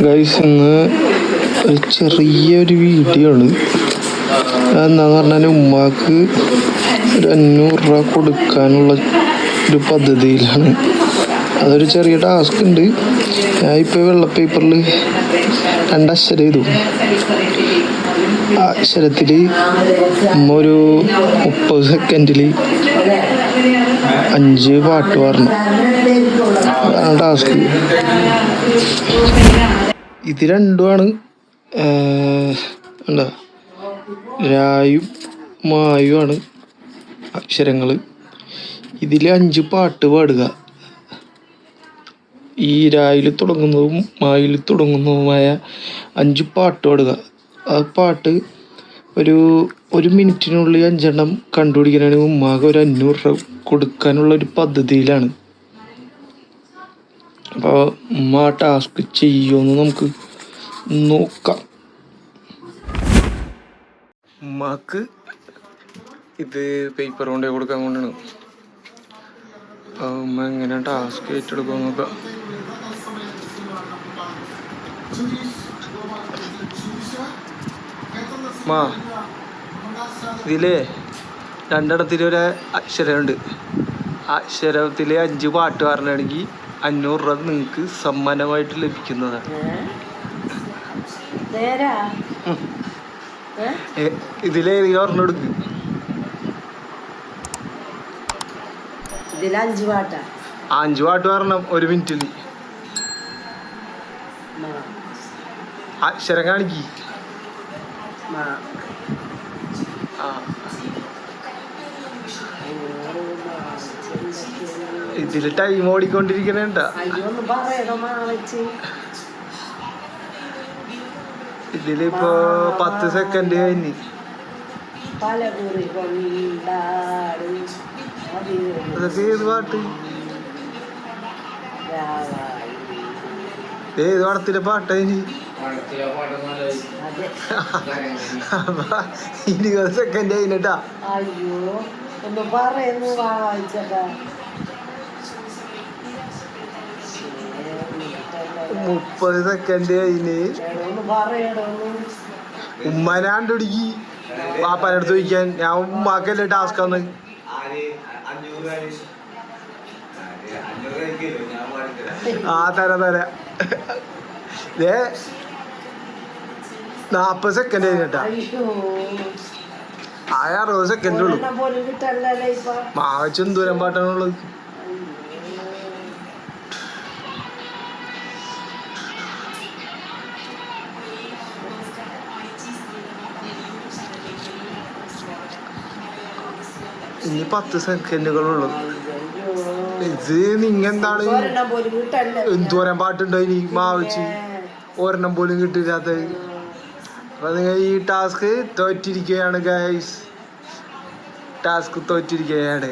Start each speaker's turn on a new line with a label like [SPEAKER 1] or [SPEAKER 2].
[SPEAKER 1] Guys, ഇന്ന് ഒരു ചെറിയൊരു വീഡിയോ ആണ്. എന്താന്ന് പറഞ്ഞാൽ ഉമ്മാക്ക് ഒരു 500 രൂപ കൊടുക്കാനുള്ള ഒരു പദ്ധതിയിലാണ്. അതൊരു ചെറിയ ടാസ്ക് ഉണ്ട്. ഞാൻ ഇപ്പോൾ വെള്ള പേപ്പറിൽ 2 അക്ഷരം എഴുതു. ആ അക്ഷരത്തിൽ ഉമ്മ ഒരു 30 സെക്കൻഡിൽ 5 പാട്ട് പാടണം. അതാണ് ടാസ്ക്. ഇത് രണ്ടുമാണ് എന്താ രായും മായുമാണ് അക്ഷരങ്ങൾ. ഇതിൽ 5 പാട്ട് പാടുക. ഈ രായിൽ തുടങ്ങുന്നതും മായിൽ തുടങ്ങുന്നതുമായ 5 പാട്ട് പാടുക. ആ പാട്ട് ഒരു മിനിറ്റിനുള്ളിൽ 5 എണ്ണം കണ്ടുപിടിക്കാനാണെങ്കിൽ ഉമ്മാകെ ഒരു 500 രൂപ കൊടുക്കാനുള്ള ഒരു പദ്ധതിയിലാണ്. അപ്പോൾ ഉമ്മ ആ ടാസ്ക് ചെയ്യുമെന്ന് നമുക്ക് നോക്കാം. ഉമ്മാക്ക് ഇത് പേപ്പർ കൊണ്ടേ കൊടുക്കാൻ കൊണ്ടാണ്. ഉമ്മ എങ്ങനെ ടാസ്ക് ഏറ്റെടുക്കാൻ നോക്കാം. ഇതിലേ 2 ഒരു അക്ഷരമുണ്ട്. അക്ഷരത്തിൽ 5 പാട്ട് പറഞ്ഞാണെങ്കിൽ 500 രൂപ നിങ്ങൾക്ക് സമ്മാനമായിട്ട് ലഭിക്കുന്നതാണ്. ഇതിലേതെങ്കിലും പറഞ്ഞു കൊടുക്ക്. 5 പാട്ട് പറഞ്ഞ 1 മിനിറ്റിൽ. അക്ഷരം കാണിക്ക്. ഇതില് ടൈം ഓടിക്കൊണ്ടിരിക്കണേണ്ട. ഇതിലിപ്പോ 10 സെക്കൻഡ് കഴിഞ്ഞ്. അതൊക്കെ ഏത് പാട്ട്? ഏത് പടത്തിലെ പാട്ട് കഴിഞ്ഞ്? 20 സെക്കൻഡ് കഴിഞ്ഞിട്ടാ. 30 സെക്കൻഡ് കഴിഞ്ഞ്. ഉമ്മനെ കണ്ടുപിടിക്ക്. പാപ്പാനടുത്ത് ചോദിക്കാൻ. ഞാൻ ഉമ്മാക്കല്ലേ ടാസ്ക് ആണ്. തരാം. 40 സെക്കൻഡ് കഴിഞ്ഞിട്ടാ. 60 സെക്കൻഡ് ഉള്ളു. മാവച്ചും ദൂരം പാട്ടാണുള്ളത്. ഇനി 10 സെക്കൻഡുകളുള്ളു. ഇത് നിങ്ങെന്താണ് എന്തോരം പാട്ടുണ്ടോ ഇനി മാവച്ച്? ഒരെണ്ണം പോലും കിട്ടില്ലാത്ത. അപ്പൊ നിങ്ങൾ ഈ ടാസ്ക് തോറ്റിരിക്കുകയാണ് ഗൈസ്. ടാസ്ക് തോറ്റിരിക്കുകയാണ്.